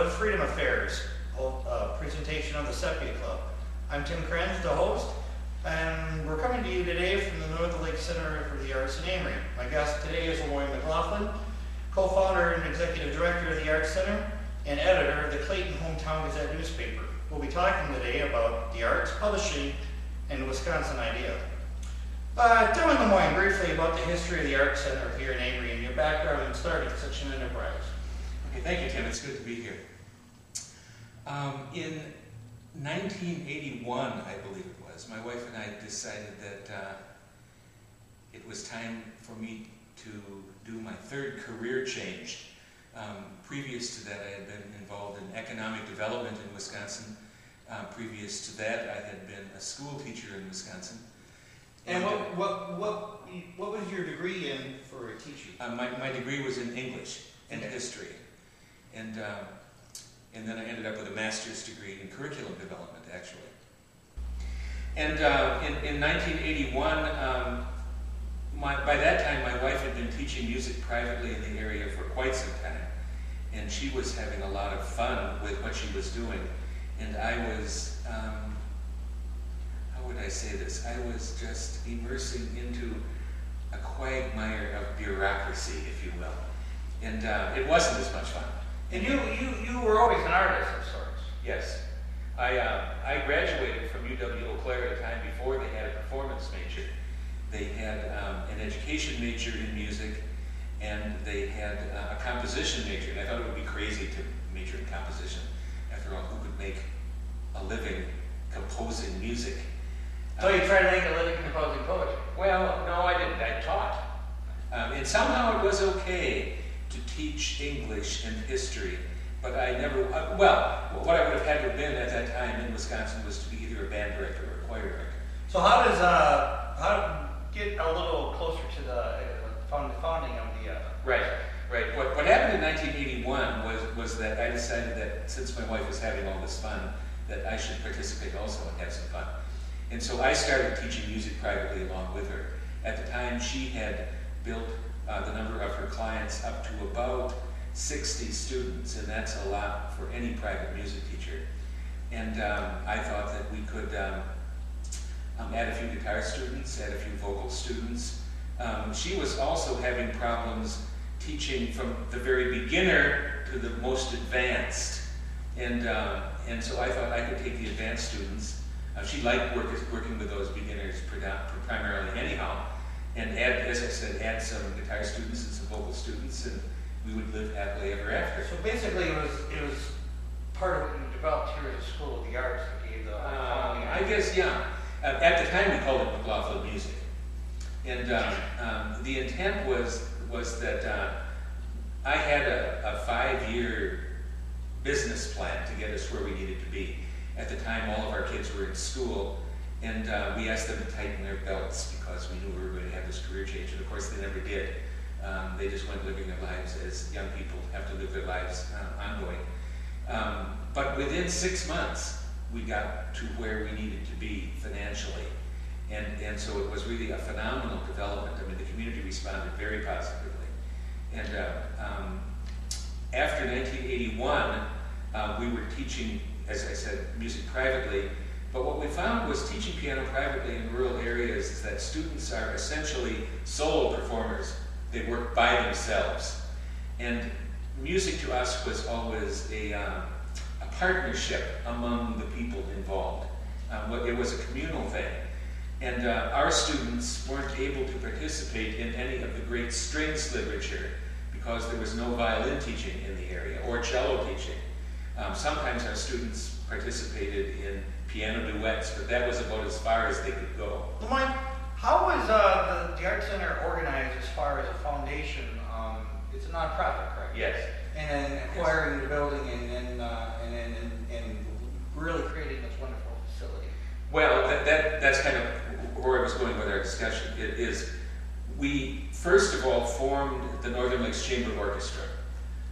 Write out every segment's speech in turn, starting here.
of Freedom Affairs, presentation of the Cepia Club. I'm Tim Krenz, the host, and we're coming to you today from the North Lake Center for the Arts in Amery. My guest today is LaMoine MacLaughlin, co-founder and executive director of the Arts Center and editor of the Clayton Hometown Gazette newspaper. We'll be talking today about the arts, publishing, and the Wisconsin idea. Tell me, LaMoine, briefly about the history of the Arts Center here in Amery and your background in starting such an enterprise. Okay, thank you, Tim. It's good to be here. In 1981, I believe it was, my wife and I decided that it was time for me to do my third career change. Previous to that, I had been involved in economic development in Wisconsin. Previous to that, I had been a school teacher in Wisconsin. And what was your degree in for a teacher? My degree was in English and history. And then I ended up with a master's degree in curriculum development, actually. And in 1981, by that time, my wife had been teaching music privately in the area for quite some time. And she was having a lot of fun with what she was doing. And I was, how would I say this? I was just immersing into a quagmire of bureaucracy, if you will. And it wasn't as much fun. And you were always an artist of sorts. Yes. I graduated from UW-Eau Claire at a time before they had a performance major. They had an education major in music, and they had a composition major. And I thought it would be crazy to major in composition. After all, who could make a living composing music? So you tried to make a living composing poetry? Well, no, I didn't. I taught. And somehow it was okay to teach English and history, but I never, well, what I would have had to have been at that time in Wisconsin was to be either a band director or a choir director. So how to get a little closer to the founding of the... Right. What happened in 1981 was that I decided that since my wife was having all this fun, that I should participate also and have some fun. And so I started teaching music privately along with her. At the time, she had built the number of her clients up to about 60 students, and that's a lot for any private music teacher. And I thought that we could add a few guitar students, add a few vocal students. She was also having problems teaching from the very beginner to the most advanced. And so I thought I could take the advanced students. She liked working with those beginners primarily anyhow. And as I said, add some guitar students and some vocal students, and we would live happily ever after. So basically, it was part of what you developed here at the School of the Arts that gave the... I guess, yeah. At the time, we called it MacLaughlin Music, and the intent was that I had a 5-year business plan to get us where we needed to be. At the time, all of our kids were in school. And we asked them to tighten their belts because we knew we were going to have this career change. And of course, they never did. They just went living their lives as young people have to live their lives ongoing. But within 6 months, we got to where we needed to be financially. And so it was really a phenomenal development. I mean, the community responded very positively. And after 1981, we were teaching, as I said, music privately. But what we found was teaching piano privately in rural areas is that students are essentially solo performers. They work by themselves. And music to us was always a partnership among the people involved. It was a communal thing. And our students weren't able to participate in any of the great strings literature because there was no violin teaching in the area or cello teaching. Sometimes our students participated in piano duets, but that was about as far as they could go. LaMoine, how is the Arts Center organized as far as a foundation? It's a nonprofit, correct? Yes. And then acquiring the building and really creating this wonderful facility. Well, that's kind of where I was going with our discussion. It is, we first of all formed the Northern Lakes Chamber Orchestra.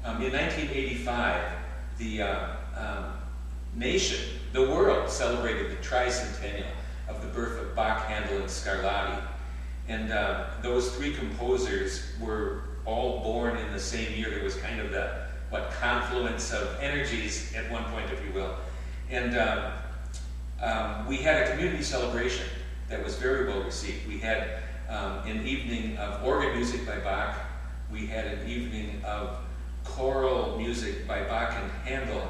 In 1985, the nation, the world, celebrated the tricentennial of the birth of Bach, Handel, and Scarlatti. And those three composers were all born in the same year. There was kind of the confluence of energies at one point, if you will. And we had a community celebration that was very well received. We had an evening of organ music by Bach. We had an evening of choral music by Bach and Handel.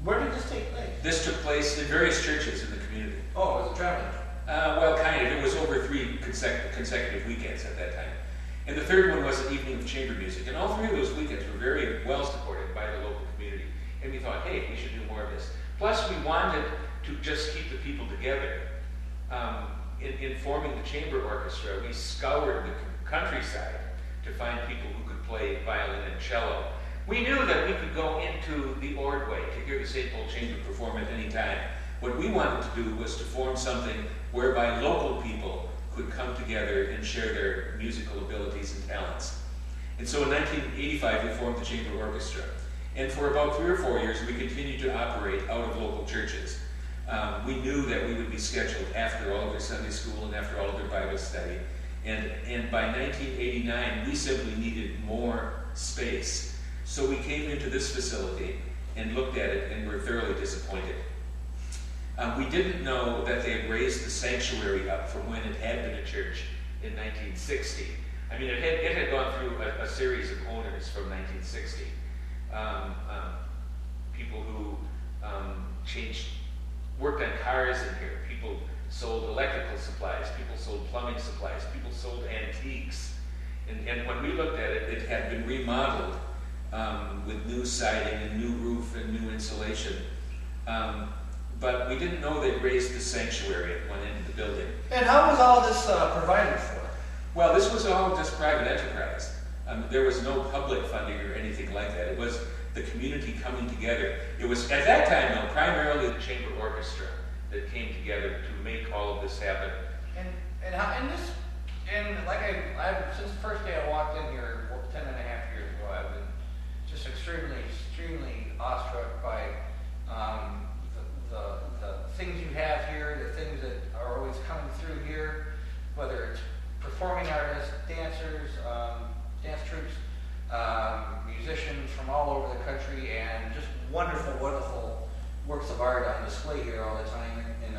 Where did this take place? This took place in various churches in the community. Oh, it was a traveling. Well, kind of. It was over 3 consecutive weekends at that time. And the third one was an evening of chamber music. And all 3 of those weekends were very well supported by the local community. And we thought, hey, we should do more of this. Plus, we wanted to just keep the people together. In forming the chamber orchestra, we scoured the countryside to find people who could play violin and cello. We knew that we could go into the Ordway to hear the St. Paul Chamber perform at any time. What we wanted to do was to form something whereby local people could come together and share their musical abilities and talents. And so in 1985, we formed the Chamber Orchestra. And for about 3 or 4 years, we continued to operate out of local churches. We knew that we would be scheduled after all of their Sunday school and after all of their Bible study. And by 1989, we simply needed more space. So we came into this facility and looked at it and were thoroughly disappointed. We didn't know that they had raised the sanctuary up from when it had been a church in 1960. I mean, it had gone through a series of owners from 1960. People who worked on cars in here. People sold electrical supplies. People sold plumbing supplies. People sold antiques. And when we looked at it, it had been remodeled with new siding and new roof and new insulation. But we didn't know they'd raised the sanctuary at one end of the building. And how was all this provided for? Well, this was all just private enterprise. There was no public funding or anything like that. It was the community coming together. It was, at that time, though, primarily the chamber orchestra that came together to make all of this happen. And like I've since the first day I walked in here 10 and a half years ago, I've been just extremely awestruck by the things you have here, the things that are always coming through here, whether it's performing artists, dancers, dance troops, musicians from all over the country, and just wonderful works of art on display here all the time in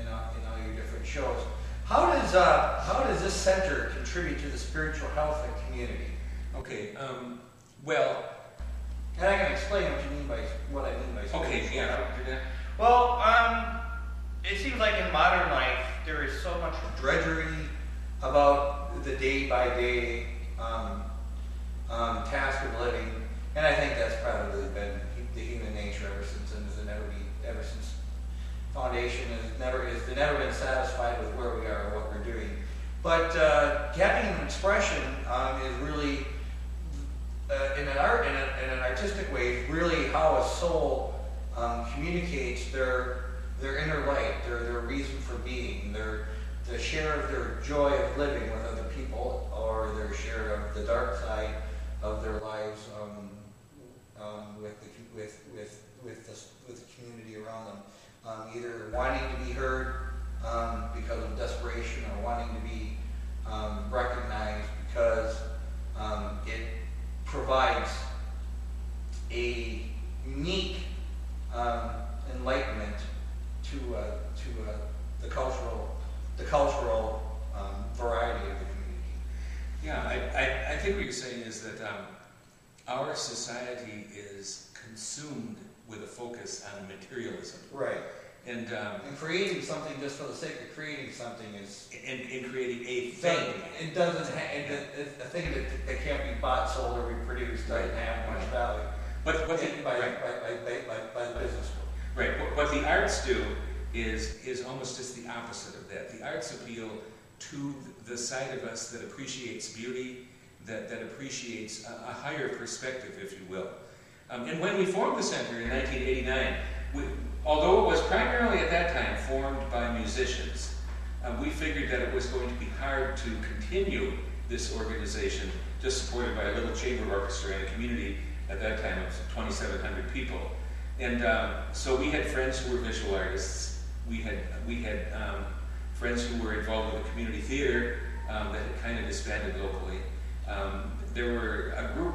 all your different shows. How does this center contribute to the spiritual health of the community? Okay, well... And I can explain what I mean by spiritual okay, yeah, health. how do you do that? Well, it seems like in modern life there is so much drudgery about the day-by-day task of living, and I think that's probably been the human nature ever since, and ever since foundation has never been satisfied with where we are or what we're doing. But having an expression is really in an artistic way, really how a soul communicates their inner light, their reason for being, the share of their joy of living with other people, or their share of the dark side of their lives with the community around them, either wanting to be heard because of desperation, or wanting to be recognized because it provides a unique enlightenment to the cultural variety of the community. Yeah, I think what you're saying is that our society is consumed with a focus on materialism. Right. And creating something just for the sake of creating something is... in creating a thing. It doesn't a thing that can't be bought, sold, or reproduced doesn't have much value. But by the business world. Right. What the arts do is almost just the opposite of that. The arts appeal to the side of us that appreciates beauty, that appreciates a higher perspective, if you will. And when we formed the center in 1989, although it was primarily at that time formed by musicians, we figured that it was going to be hard to continue this organization just supported by a little chamber orchestra in a community at that time of 2,700 people. And so we had friends who were visual artists. We had friends who were involved with the community theater that had kind of disbanded locally. There were a group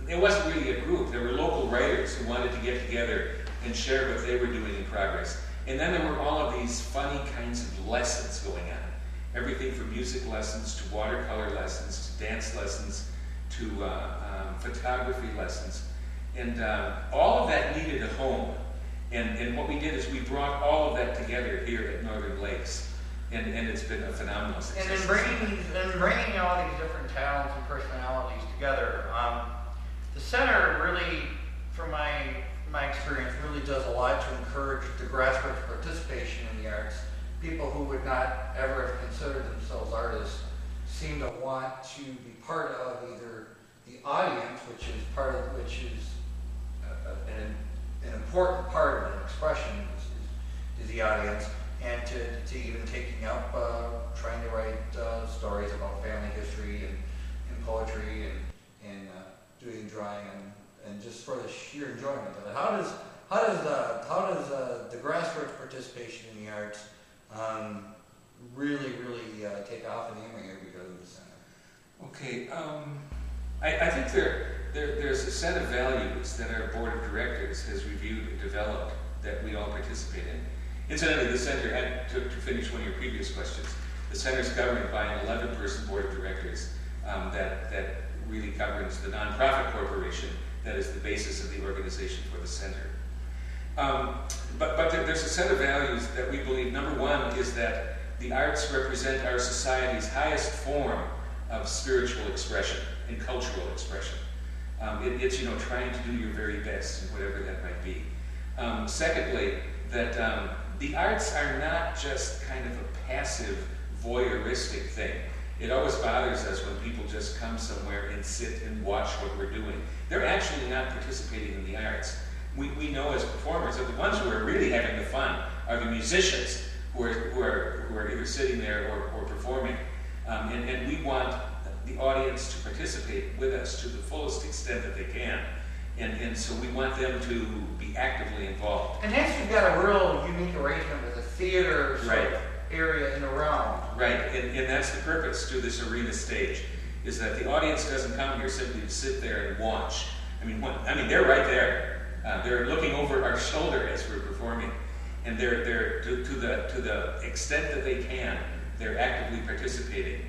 it wasn't really a group. There were local writers who wanted to get together and share what they were doing in progress. And then there were all of these funny kinds of lessons going on. Everything from music lessons to watercolor lessons to dance lessons to photography lessons. And all of that needed a home. And what we did is we brought all of that together here at Northern Lakes. And it's been a phenomenal success. And in bringing all these different talents and personalities together, the center really, from my experience, really does a lot to encourage the grassroots participation in the arts. People who would not ever have considered themselves artists seem to want to be part of either the audience, which is an important part of an expression is the audience, and to even taking up trying to write stories about family history and poetry and doing drawing and just for the sheer enjoyment of it. How does the grassroots participation in the arts really take off in Amery here because of the center? Okay, I think there's a set of values that our board of directors has reviewed and developed that we all participate in. Incidentally, the center, and to finish one of your previous questions, the center is governed by an 11-person board of directors that really governs the nonprofit corporation that is the basis of the organization for the center. But there's a set of values that we believe. Number one is that the arts represent our society's highest form of spiritual expression and cultural expression. It's trying to do your very best in whatever that might be. Secondly, that the arts are not just kind of a passive voyeuristic thing. It always bothers us when people just come somewhere and sit and watch what we're doing. They're actually not participating in the arts. We know as performers that the ones who are really having the fun are the musicians who are either sitting there or performing. And we want the audience to participate with us to the fullest extent that they can. And so we want them to be actively involved. And hence you've got a real unique arrangement with a theater sort of area in the realm. Right, and that's the purpose to this arena stage, is that the audience doesn't come here simply to sit there and watch. I mean, they're right there. They're looking over our shoulder as we're performing, and they're to the extent that they can, they're actively participating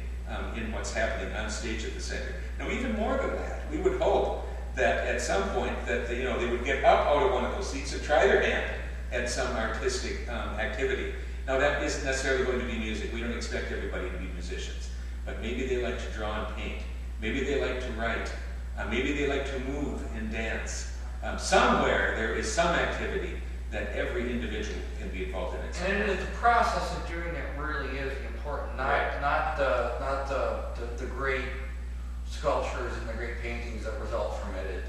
in what's happening on stage at the center. Now, even more than that, we would hope that at some point that they would get up out of one of those seats and try their hand at some artistic activity. Now, that isn't necessarily going to be music. We don't expect everybody to be musicians, but maybe they like to draw and paint. Maybe they like to write. Maybe they like to move and dance. Somewhere there is some activity that every individual can be involved in. And it is the process of doing it really is important, not the great sculptures and the great paintings that result from it.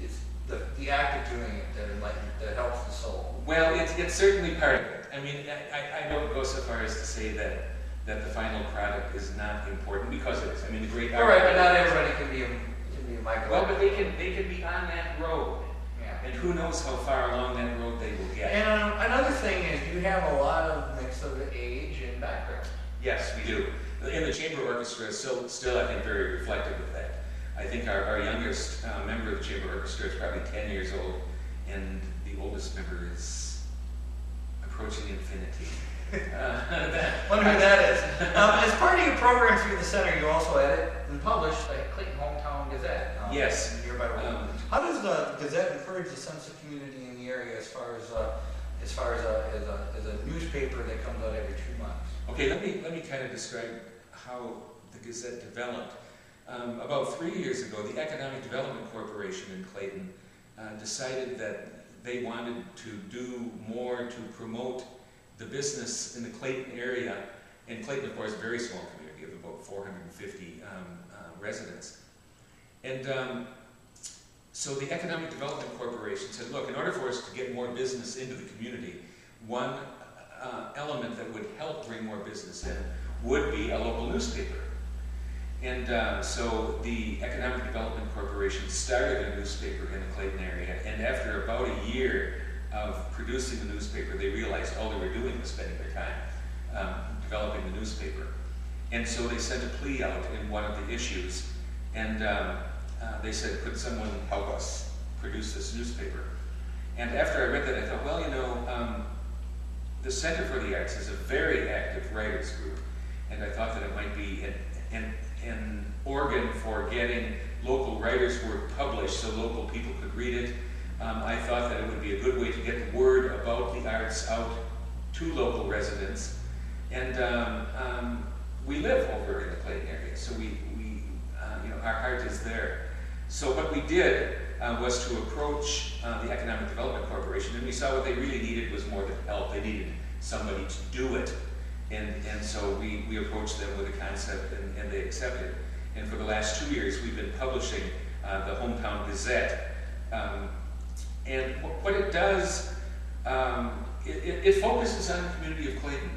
It's the act of doing it that helps the soul. Well, it's certainly part of it. I mean, I don't go so far as to say that the final product is not important, because it is. I mean, the great art. All right, but not everybody can be a Michael. Well, but they can be on that road. Yeah. And who knows how far along that road they will get. And another thing is you have a lot of mix of age and background. Yes, we do. And the chamber orchestra is still, I think, very reflective of that. I think our youngest member of the chamber orchestra is probably 10 years old, and the oldest member is approaching infinity. Wonder who that is. As part of your program through the center, you also edit and publish the Clayton Hometown Gazette. Yes. How does the Gazette encourage the sense of community in the area as far as a newspaper that comes out every 2 months? Okay, let me kind of describe how the Gazette developed. About 3 years ago, the Economic Development Corporation in Clayton decided that they wanted to do more to promote the business in the Clayton area. And Clayton, of course, is a very small community of about 450 residents. And so the Economic Development Corporation said, look, in order for us to get more business into the community, one element that would help bring more business in would be a local newspaper. And so the Economic Development Corporation started a newspaper in the Clayton area, and after about a year of producing the newspaper, they realized all they were doing was spending their time developing the newspaper. And so they sent a plea out in one of the issues, and they said, could someone help us produce this newspaper? And after I read that, I thought, well, you know, the Center for the Arts is a very active writers group, and I thought that it might be an organ for getting local writers' work published so local people could read it. I thought that it would be a good way to get the word about the arts out to local residents. And we live over in the Clayton area, so we you know, our heart is there. So what we did was to approach the Economic Development Corporation, and we saw what they really needed was more than help. They needed somebody to do it. And so we approached them with a concept, and they accepted. And for the last 2 years, we've been publishing the Hometown Gazette. And what it does, it focuses on the community of Clayton.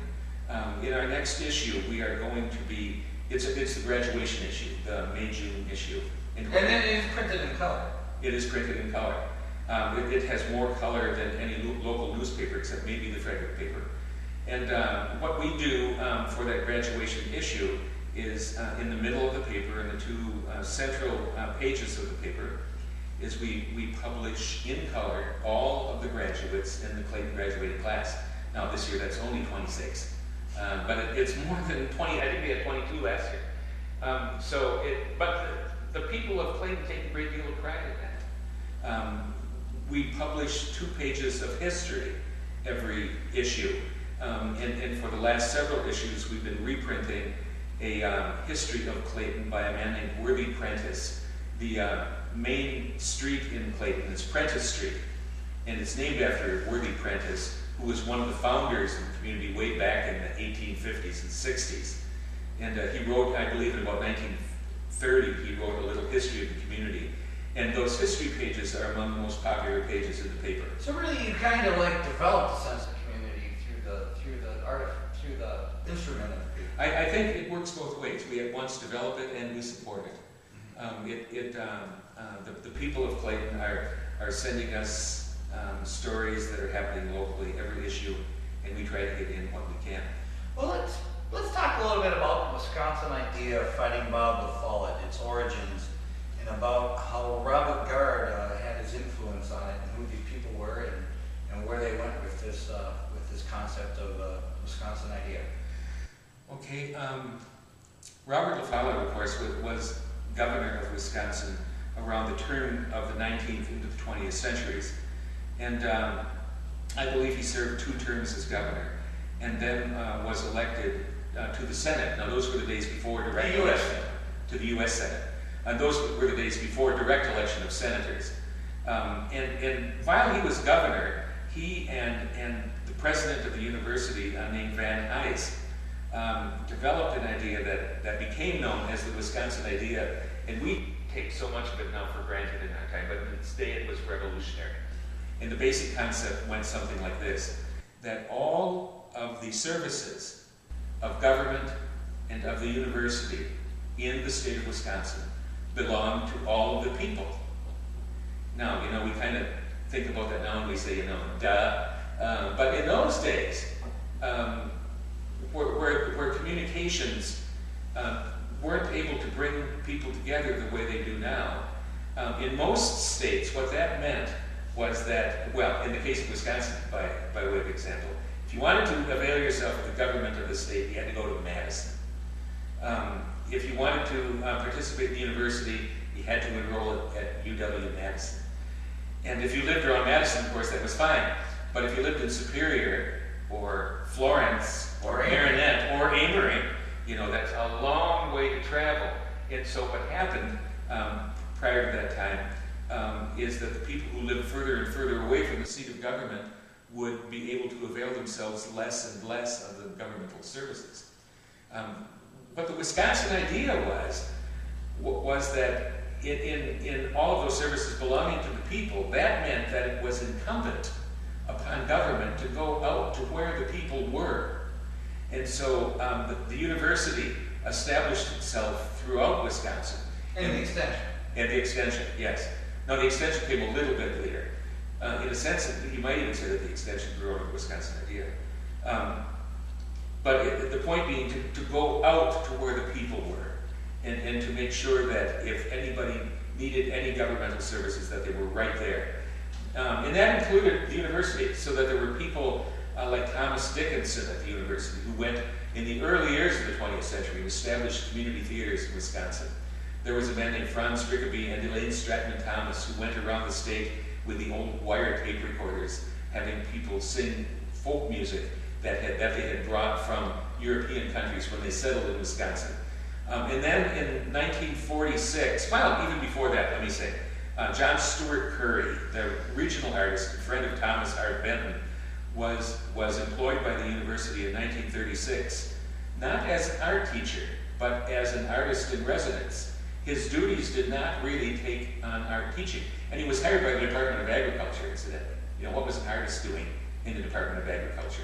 In our next issue, we are going to be, it's the graduation issue, the May-June issue. And then it is printed in color. It is printed in color. It has more color than any local newspaper, except maybe the Frederick paper. And what we do for that graduation issue is in the middle of the paper, in the two central pages of the paper, is we publish in color all of the graduates in the Clayton graduating class. Now this year that's only 26, but it's more than 20. I think we had 22 last year. But the people of Clayton take a great deal of pride in that. We publish 2 pages of history every issue. And for the last several issues, we've been reprinting a history of Clayton by a man named Worthy Prentice. The main street in Clayton is Prentice Street, and it's named after Worthy Prentice, who was one of the founders of the community way back in the 1850s and 60s. And he wrote, I believe in about 1930, he wrote a little history of the community. And those history pages are among the most popular pages in the paper. So really, you kind of like develop a sense of community through the instrument of the people. I think it works both ways. We at once develop it and we support it. The people of Clayton are sending us stories that are happening locally every issue, and we try to get in what we can. Well, let's talk a little bit about the Wisconsin idea of fighting Bob with Follett, its origins, and about how Robert Gard had his influence on it, and who these people were, and where they went with this concept of Wisconsin idea. Okay, Robert Follett, of course, was governor of Wisconsin around the turn of the 19th into the 20th centuries. And I believe he served 2 terms as governor, and then was elected to the Senate. Now those were the days before direct election. To the U.S. Senate. And those were the days before direct election of senators. And while he was governor, he and the president of the university named Van Nuys developed an idea that became known as the Wisconsin idea. And we take so much of it now for granted in our time, but in its day it was revolutionary. And the basic concept went something like this, that all of the services of government and of the university in the state of Wisconsin belong to all of the people. Now, you know, we kind of think about that now and we say, you know, duh. But in those days, where communications weren't able to bring people together the way they do now, in most states, what that meant was that, well, in the case of Wisconsin, by way of example, if you wanted to avail yourself of the government of the state, you had to go to Madison. If you wanted to participate in the university, you had to enroll at UW-Madison. And if you lived around Madison, of course, that was fine. But if you lived in Superior, or Florence, or Marinette, or Amery, you know, that's a long way to travel. And so what happened prior to that time is that the people who lived further and further away from the seat of government would be able to avail themselves less and less of the governmental services. But the Wisconsin idea was that in all of those services belonging to the people, that meant that it was incumbent upon government to go out to where the people were. And so the university established itself throughout Wisconsin. And the extension. And the extension, yes. Now the extension came a little bit later. In a sense, you might even say that the extension grew out of the Wisconsin idea. But the point being to go out to where the people were, and to make sure that if anybody needed any governmental services, that they were right there. And that included the university, so that there were people like Thomas Dickinson at the university who went in the early years of the 20th century and established community theaters in Wisconsin. There was a man named Franz Rickaby and Elaine Stratman Thomas who went around the state with the old wire tape recorders, having people sing folk music that they had brought from European countries when they settled in Wisconsin. And then in 1946, well, even before that, let me say, John Stuart Curry, the regional artist and friend of Thomas Hart Benton, was employed by the university in 1936, not as an art teacher, but as an artist in residence. His duties did not really take on art teaching, and he was hired by the Department of Agriculture, incidentally. You know, what was an artist doing in the Department of Agriculture?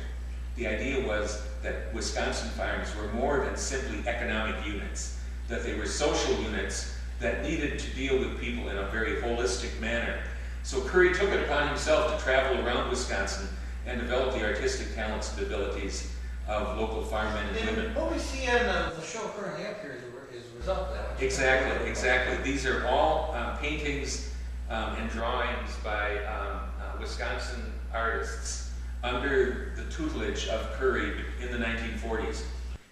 The idea was that Wisconsin farms were more than simply economic units, that they were social units that needed to deal with people in a very holistic manner. So Curry took it upon himself to travel around Wisconsin and develop the artistic talents and abilities of local farmmen and women. What we see in the show currently up here is a result of that. Exactly. These are all paintings and drawings by Wisconsin artists under the tutelage of Curry in the 1940s.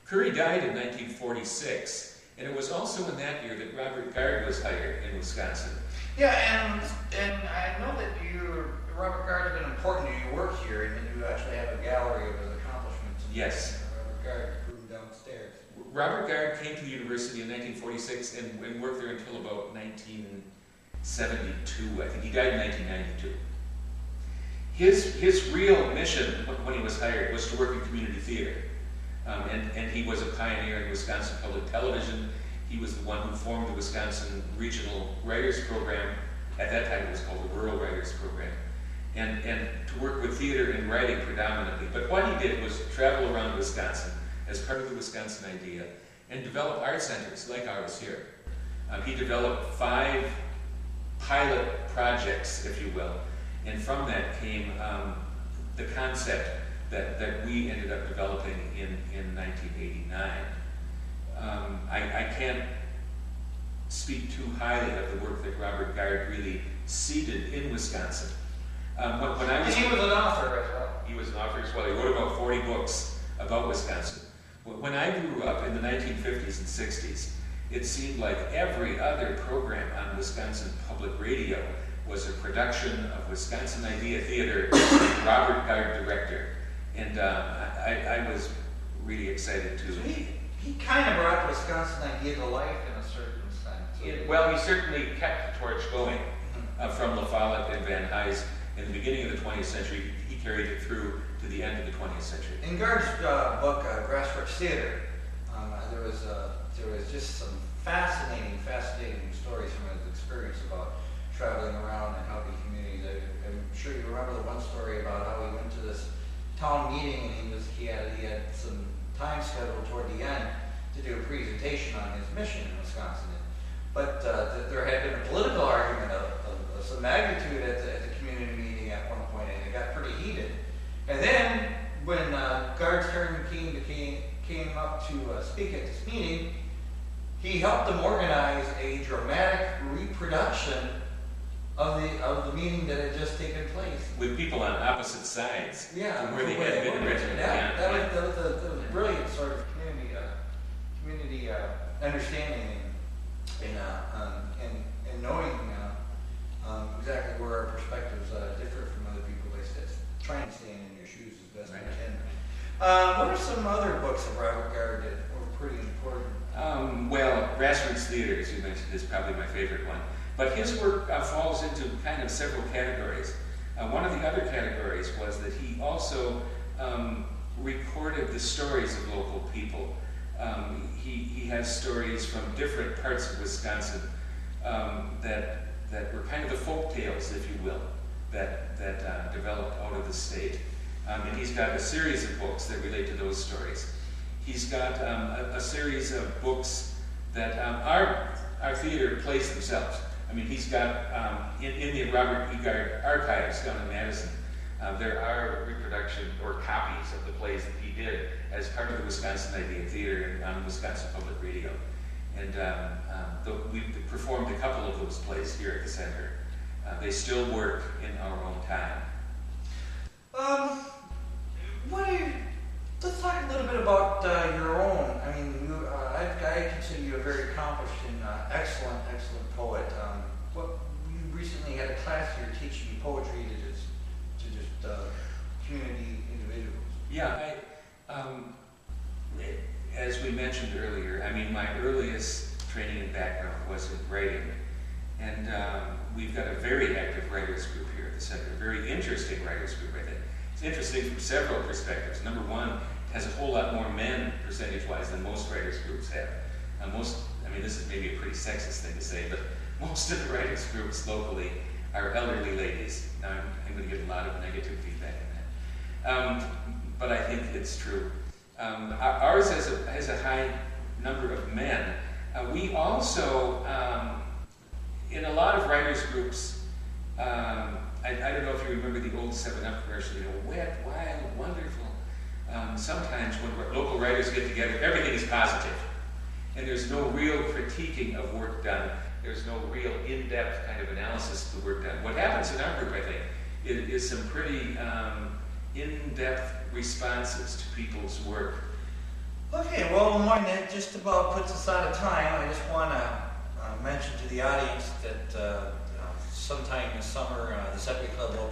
Curry died in 1946, and it was also in that year that Robert Gard was hired in Wisconsin. Yeah, and I know that Robert Gard has been important to your work here, and you actually have a gallery of his accomplishments. Yes. Robert Gard room downstairs. Robert Gard came to the university in 1946 and worked there until about 1972. I think he died in 1992. His real mission when he was hired was to work in community theater. And he was a pioneer in Wisconsin Public Television. He was the one who formed the Wisconsin Regional Writers Program. At that time it was called the Rural Writers Program. And to work with theater and writing predominantly. But what he did was travel around Wisconsin as part of the Wisconsin idea and develop art centers like ours here. He developed 5 pilot projects, if you will, and from that came the concept that we ended up developing in 1989. I can't speak too highly of the work that Robert Gard really seeded in Wisconsin. When I was, and he was an author as well. He was an author as well. He wrote about 40 books about Wisconsin. When I grew up in the 1950s and 60s, it seemed like every other program on Wisconsin Public Radio was a production of Wisconsin Idea Theater, Robert Gard Director. And I was really excited to... So he kind of brought Wisconsin Idea to life in a certain sense. Well, he certainly kept the torch going from La Follette and Van Hise in the beginning of the 20th century. He carried it through to the end of the 20th century. In Gard's book, Grassroots Theater, there was just some fascinating stories from his experience about traveling around and helping communities. I'm sure you remember the one story about how he went to this town meeting and he had some time scheduled toward the end to do a presentation on his mission in Wisconsin. But there had been a political argument of some magnitude at the community meeting at one point, and it got pretty heated. And then when Gard's turn came up to speak at this meeting, he helped them organize a dramatic reproduction of the meeting that had just taken place. With people on opposite sides from where they had been originally. That was a brilliant sort of community understanding and knowing exactly where our perspectives differ from other people. Like trying to stand in your shoes as best we can. What are some other books of Robert Gard that were pretty important? Well, Grassroots Theater, as you mentioned, is probably my favorite one. But his work falls into kind of several categories. One of the other categories was that he also recorded the stories of local people. He has stories from different parts of Wisconsin that were kind of the folk tales, if you will, that developed out of the state. And he's got a series of books that relate to those stories. He's got a series of books that our theater plays themselves. I mean, he's got, in the Robert E. Gard archives down in Madison, there are reproduction or copies of the plays that he did as part of the Wisconsin Idea Theater on Wisconsin Public Radio. We've performed a couple of those plays here at the center. They still work in our own time. Let's talk a little bit about your own. I mean, I consider you a very accomplished and excellent poet. You recently had a class here teaching poetry to just community individuals. Yeah, as we mentioned earlier, I mean, my earliest training and background was in writing, and we've got a very active writers group here at the center, a very interesting writers group, I think. It's interesting from several perspectives. Number one, it has a whole lot more men, percentage-wise, than most writers groups have. This is maybe a pretty sexist thing to say, but most of the writers groups locally are elderly ladies. Now, I'm going to get a lot of negative feedback on that. But I think it's true. Ours has a high number of men. We also, in a lot of writers groups, I don't know if you remember the old 7-Up commercial, wet, wild, wonderful. Sometimes when local writers get together, everything is positive. And there's no real critiquing of work done. There's no real in-depth kind of analysis of the work done. What happens in our group, I think, is some pretty in-depth responses to people's work. Okay, well, LaMoine, that just about puts us out of time. I just want to mention to the audience that sometime this summer, the Cepia Club will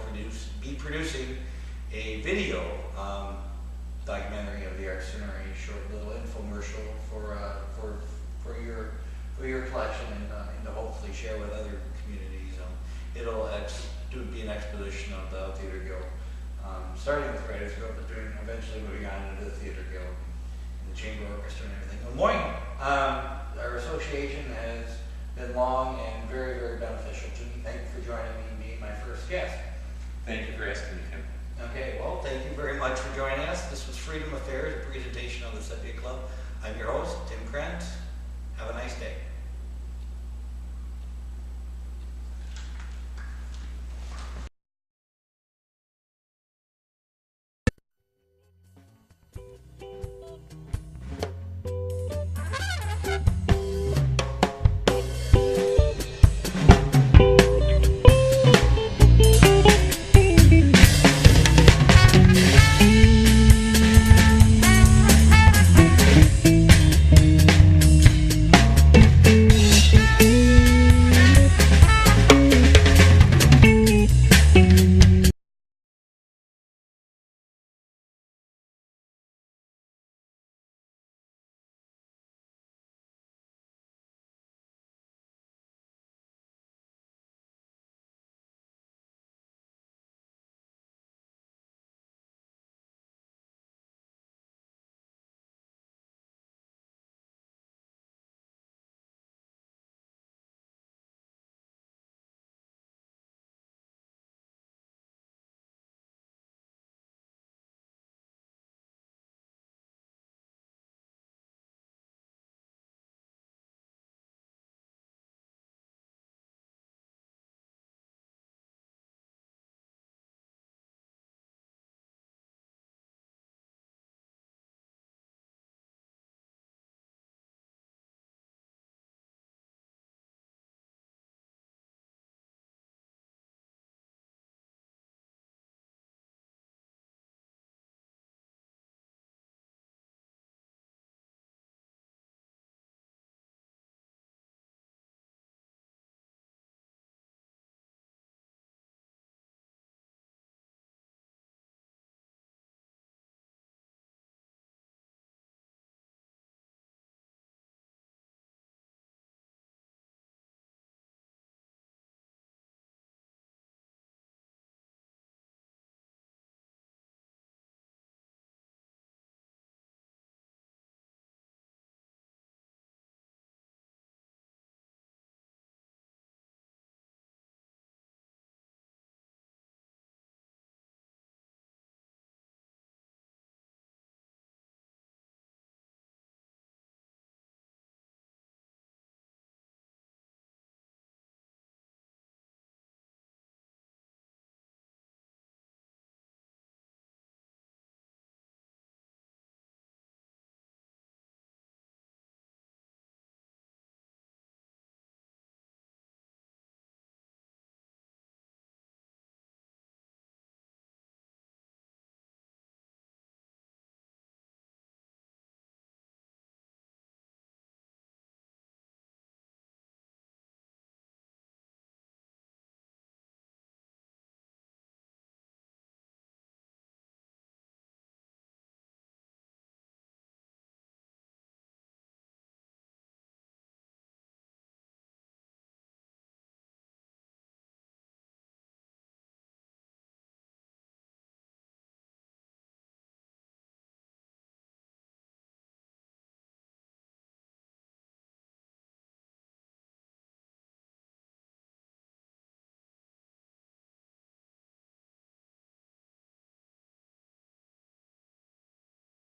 be producing a video documentary of the Art Center, a short little infomercial for your collection and to hopefully share with other communities. It'll be an exposition of the Theater Guild, starting with Writers Guild, but eventually moving on into the Theater Guild and the Chamber Orchestra and everything. LaMoine, our association has been long and very, very beneficial to me. Thank you for joining me and being my first guest. Thank you for asking me, Tim. Okay, well, thank you very much for joining us. This was Freedom Affairs, a presentation of the Cepia Club. I'm your host, Tim Krenz. Have a nice day.